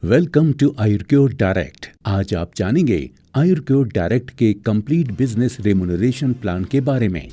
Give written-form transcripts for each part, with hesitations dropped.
Welcome to आयुर्क्योर direct. आज आप जानेंगे आयुर्क्योर डायरेक्ट के कंप्लीट बिजनेस रेम्यूनरेशन प्लान के बारे में।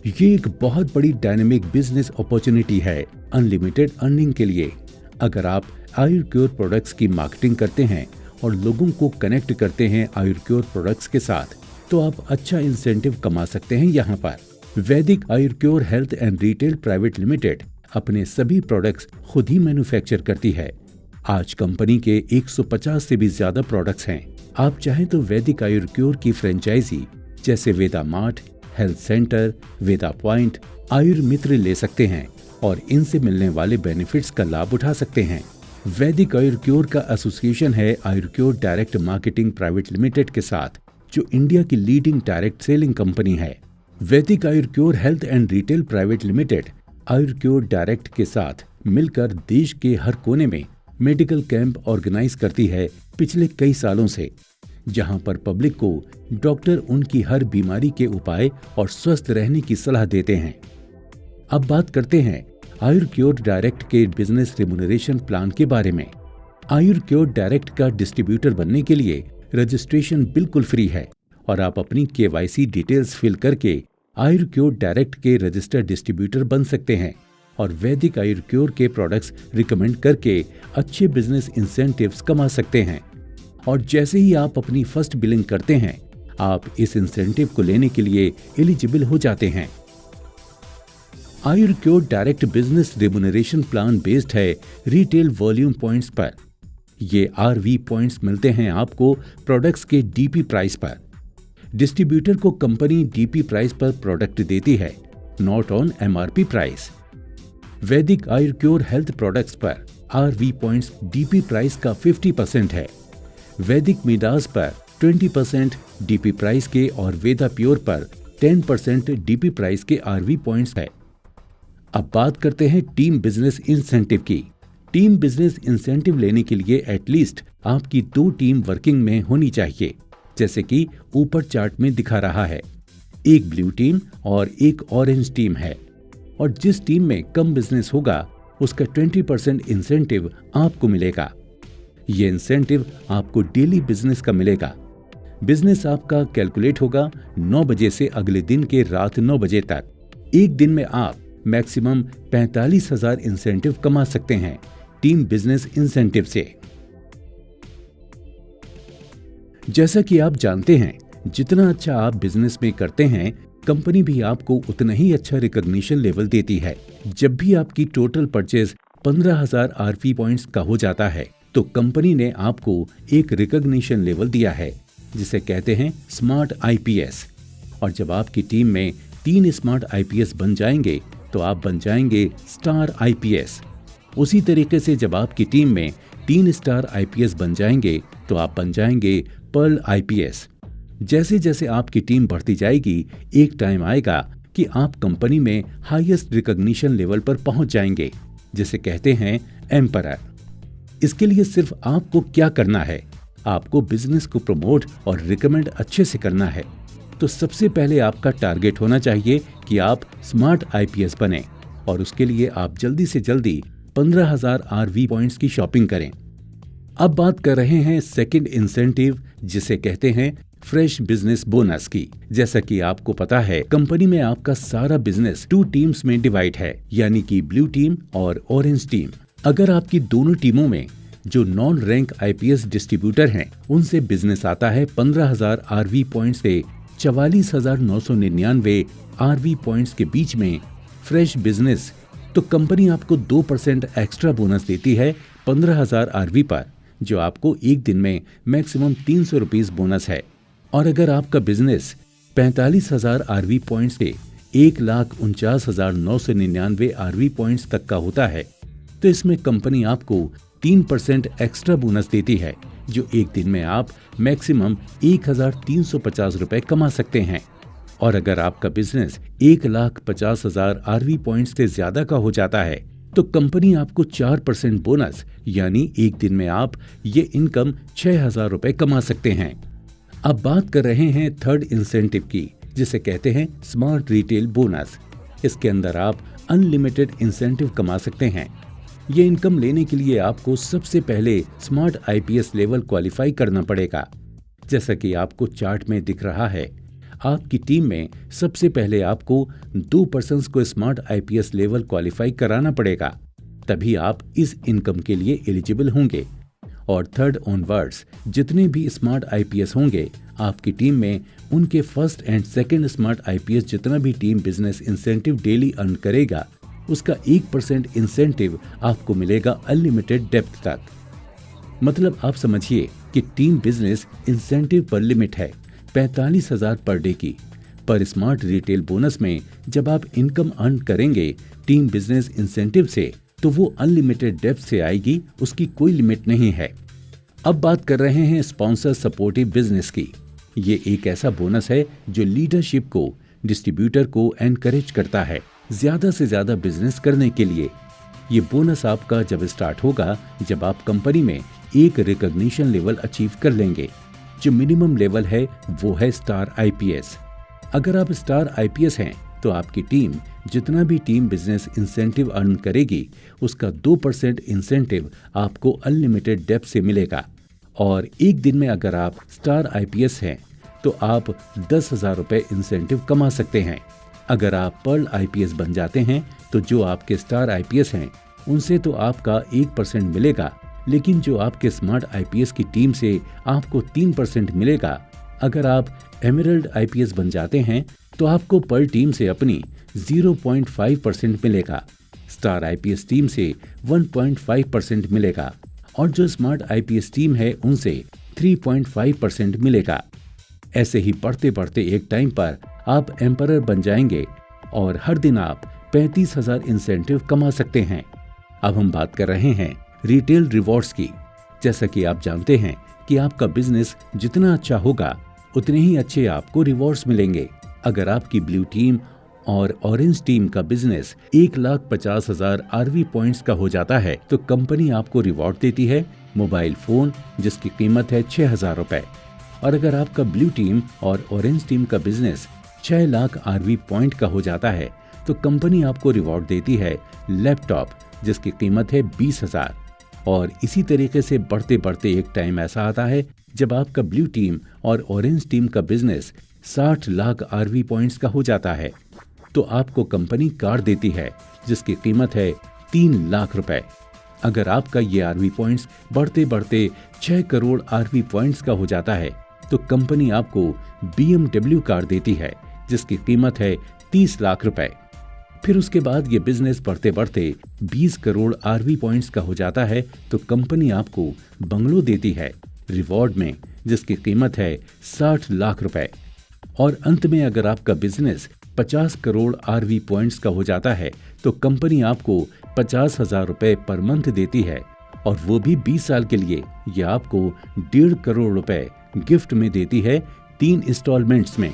ये एक बहुत बड़ी डायनेमिक बिजनेस अपॉर्चुनिटी है अनलिमिटेड अर्निंग के लिए। अगर आप आयुर्क्योर प्रोडक्ट्स की मार्केटिंग करते हैं और लोगों को कनेक्ट करते हैं आयुर्क्योर प्रोडक्ट्स के साथ, तो आप अच्छा इंसेंटिव कमा सकते हैं। यहाँ पर Vedic Ayurcure health and retail private limited अपने सभी प्रोडक्ट्स खुद ही मैन्युफैक्चर करती है। आज कंपनी के 150 से भी ज्यादा प्रोडक्ट्स हैं। आप चाहें तो वैदिक आयुर्क्योर की फ्रेंचाइजी जैसे वेदा मार्ट, हेल्थ सेंटर, वेदा पॉइंट, आयुर्मित्र ले सकते हैं और इनसे मिलने वाले बेनिफिट्स का लाभ उठा सकते हैं। वैदिक आयुर्क्योर का एसोसिएशन है आयुर्क्योर डायरेक्ट मार्केटिंग प्राइवेट लिमिटेड के साथ, जो इंडिया की लीडिंग डायरेक्ट सेलिंग कंपनी है। Vedic Ayurcure health and retail private limited Ayurcure direct के साथ मिलकर देश के हर कोने में मेडिकल कैंप ऑर्गेनाइज करती है पिछले कई सालों से, जहां पर पब्लिक को डॉक्टर उनकी हर बीमारी के उपाय और स्वस्थ रहने की सलाह देते हैं। अब बात करते हैं आयुर्क्योर डायरेक्ट के बिजनेस रेम्यूनरेशन प्लान के बारे में। आयुर्क्योर डायरेक्ट का डिस्ट्रीब्यूटर बनने के लिए रजिस्ट्रेशन बिल्कुल फ्री है और आप अपनी KYC डिटेल्स फिल करके आयुर्क्योर डायरेक्ट के रजिस्टर्ड डिस्ट्रीब्यूटर बन सकते हैं और वैदिक आयुर्क्योर के प्रोडक्ट्स रिकमेंड करके अच्छे बिजनेस इंसेंटिव्स कमा सकते हैं। और जैसे ही आप अपनी फर्स्ट बिलिंग करते हैं, आप इस इंसेंटिव को लेने के लिए एलिजिबल हो जाते हैं। Ayurcure direct business remuneration plan based है रिटेल वॉल्यूम पॉइंट्स पर। ये RV पॉइंट्स मिलते हैं आपको प्रोडक्ट्स के DP प्राइस पर। डिस्ट्रीब्यूटर को कंपनी DP प्राइस पर प्रोडक्ट देती है, नॉट ऑन MRP प्राइस। वैदिक आयुर्क्योर हेल्थ प्रोडक्ट्स पर RV पॉइंट्स DP प्राइस का 50% है। वैदिक मिडास पर 20% DP प्राइस के और वेदा प्योर पर 10% DP प्राइस के RV पॉइंट्स है। अब बात करते हैं टीम बिजनेस इंसेंटिव की। टीम बिजनेस इंसेंटिव लेने के लिए एटलीस्ट आपकी 2 टीम वर्किंग में होनी चाहिए, जैसे कि ऊपर चार्ट में दिखा रहा है। एक ब्लू टीम और एक ऑरेंज टीम है, और जिस टीम में कम बिजनेस होगा उसका 20% इंसेंटिव आपको मिलेगा। ये इंसेंटिव आपको डेली बिजनेस का मिलेगा। बिजनेस आपका कैलकुलेट होगा 9 बजे से अगले दिन के रात 9 बजे तक। एक दिन में आप मैक्सिमम 45,000 इंसेंटिव कमा सकते हैं टीम बिजनेस इंसेंटिव से। जैसा कि आप जानते हैं, जितना अच्छा आप बिजनेस में करते हैं, कंपनी भी आपको उतना ही अच्छा रिकॉग्निशन लेवल देती है। जब भी आपकी टोटल परचेज 15,000 RV पॉइंट्स का हो जाता है, तो कंपनी ने आपको एक रिकॉग्निशन लेवल दिया है, जिसे कहते हैं स्मार्ट IPS। और जब आपकी टीम में 3 स्मार्ट IPS बन जाएंगे, तो आप बन जाएंगे स्टार IPS। उसी तरीके से जब आपकी टीम में 3 स्टार IPS बन जाएंगे, तो आप बन जाएंगे पर्ल IPS। जैसे जैसे आपकी टीम बढ़ती जाएगी, एक टाइम आएगा कि आप कंपनी में हाईएस्ट रिकॉग्निशन लेवल पर पहुंच जाएंगे, जिसे कहते हैं एम्परर। इसके लिए सिर्फ आपको क्या करना है, आपको बिजनेस को प्रमोट और रिकमेंड अच्छे से करना है। तो सबसे पहले आपका टारगेट होना चाहिए कि आप स्मार्ट IPS बने, और उसके लिए आप जल्दी से जल्दी 15,000 RV पॉइंट्स की शॉपिंग करें। अब बात कर रहे हैं सेकंड इंसेंटिव, जिसे कहते हैं फ्रेश बिजनेस बोनस की। जैसा कि आपको पता है, कंपनी में आपका सारा बिजनेस 2 टीम्स में डिवाइड है, यानी कि ब्लू टीम और ऑरेंज टीम। अगर आपकी दोनों टीमों में जो नॉन रैंक IPS डिस्ट्रीब्यूटर हैं, उनसे बिजनेस आता है 15,000 RV पॉइंट्स से 44,999 RV पॉइंट्स के बीच में फ्रेश बिजनेस, तो कंपनी आपको 2% एक्स्ट्रा बोनस देती है 15,000 RV पर, जो आपको एक दिन में मैक्सिमम 300 रुपीज बोनस है। और अगर आपका बिजनेस 45,000 RV पॉइंट्स से 1,49,999 RV पॉइंट्स तक का होता है, तो इसमें कंपनी आपको 3% एक्स्ट्रा बोनस देती है, जो एक दिन में आप मैक्सिमम 1,350 रुपए कमा सकते हैं। और अगर आपका बिजनेस 1,50,000 RV पॉइंट्स से ज्यादा का हो जाता है, तो कंपनी आपको 4% बोनस, यानी एक दिन में आप ये इनकम 6,000 रुपए कमा सकते हैं। अब बात कर रहे हैं थर्ड इंसेंटिव की, जिसे कहते हैं स्मार्ट रिटेल बोनस। इसके अंदर आप अनलिमिटेड इंसेंटिव कमा सकते हैं। ये इनकम लेने के लिए आपको सबसे पहले स्मार्ट आईपीएस लेवल क्वालिफाई करना पड़ेगा। जैसा कि आपको चार्ट में दिख रहा है, आपकी टीम में सबसे पहले आपको 2 पर्सन्स को स्मार्ट आईपीएस लेवल क्वालिफाई कराना पड़ेगा, तभी आप इस इनकम के लिए एलिजिबल होंगे। और थर्ड ऑनवर्ड्स जितने भी स्मार्ट आईपीएस होंगे आपकी टीम में, उनके first and second smart IPS जितना भी team business incentive daily earn करेगा, उसका 1% इंसेंटिव आपको मिलेगा अनलिमिटेड डेप्थ तक। मतलब आप समझिए कि टीम बिजनेस इंसेंटिव पर लिमिट है 45,000 पर डे की। पर स्मार्ट रिटेल बोनस में जब आप इनकम अर्न करेंगे टीम बिजनेस इंसेंटिव से, तो वो अनलिमिटेड डेप्थ से आएगी, उसकी कोई लिमिट नहीं है। अब बात कर रहे हैं स्पॉन्सर सपोर्टिव बिजनेस की। ये एक ऐसा बोनस है जो लीडरशिप को, डिस्ट्रीब्यूटर को एनकरेज करता है ज्यादा से ज्यादा बिजनेस करने के लिए। ये बोनस आपका जब स्टार्ट होगा जब आप कंपनी में एक रिकॉग्निशन लेवल अचीव कर लेंगे। जो मिनिमम लेवल है वो है स्टार आईपीएस। अगर आप स्टार आईपीएस हैं तो आपकी टीम जितना भी टीम बिजनेस इंसेंटिव अर्न करेगी उसका 2% इंसेंटिव आपको अनलिमिटेड डेप्थ से मिलेगा। और एक दिन में अगर आप स्टार आईपीएस हैं तो आप 10,000 रुपए इंसेंटिव कमा सकते हैं। अगर आप पर्ल आईपीएस बन जाते हैं तो जो आपके स्टार आईपीएस हैं उनसे तो आपका 1% मिलेगा, लेकिन जो आपके स्मार्ट आईपीएस की टीम से आपको 3% मिलेगा। अगर आप एमरल्ड आईपीएस बन जाते हैं तो आपको पर टीम से अपनी 0.5% मिलेगा, स्टार आईपीएस टीम से 1.5% मिलेगा और जो स्मार्ट आईपीएस टीम है उनसे 3.5% मिलेगा। ऐसे ही बढ़ते बढ़ते एक टाइम पर आप एम्परर बन जाएंगे और हर दिन आप 35,000 इंसेंटिव कमा सकते हैं। अब हम बात कर रहे हैं रिटेल रिवॉर्ड्स की। जैसा कि आप जानते हैं कि आपका बिजनेस जितना अच्छा होगा उतने ही अच्छे आपको रिवॉर्ड्स मिलेंगे। अगर आपकी ब्लू टीम और ऑरेंज टीम का बिजनेस 1,50,000 आरवी पॉइंट्स का हो जाता है तो कंपनी आपको रिवॉर्ड देती है मोबाइल फोन जिसकी कीमत है 6,000 रुपए। और अगर आपका ब्लू टीम और ऑरेंज टीम का बिजनेस 6 लाख आरवी पॉइंट का हो जाता है तो कंपनी आपको रिवॉर्ड देती है लैपटॉप जिसकी कीमत है 20,000। और इसी तरीके से बढ़ते बढ़ते एक टाइम ऐसा आता है जब आपका ब्लू टीम और ऑरेंज टीम का बिजनेस 60 लाख आरवी पॉइंट्स का हो जाता है तो आपको कंपनी कार देती है जिसकी कीमत है 3 लाख रुपए। अगर आपका ये आरवी पॉइंट्स बढ़ते बढ़ते 6 करोड़ आरवी पॉइंट्स का हो जाता है तो कंपनी आपको BMW कार देती है जिसकी कीमत है 30 लाख रुपए। फिर उसके बाद ये बिजनेस बढ़ते बढ़ते 20 करोड़ आरवी पॉइंट्स का हो जाता है तो कंपनी आपको बंगलो देती है रिवॉर्ड में जिसकी कीमत है 60 लाख रुपए। और अंत में अगर आपका बिजनेस 50 करोड़ आरवी पॉइंट्स का हो जाता है तो कंपनी आपको 50,000 रुपए पर मंथ देती है और वो भी 20 साल के लिए। ये आपको 1.5 करोड़ रुपए गिफ्ट में देती है 3 इंस्टॉलमेंट्स में।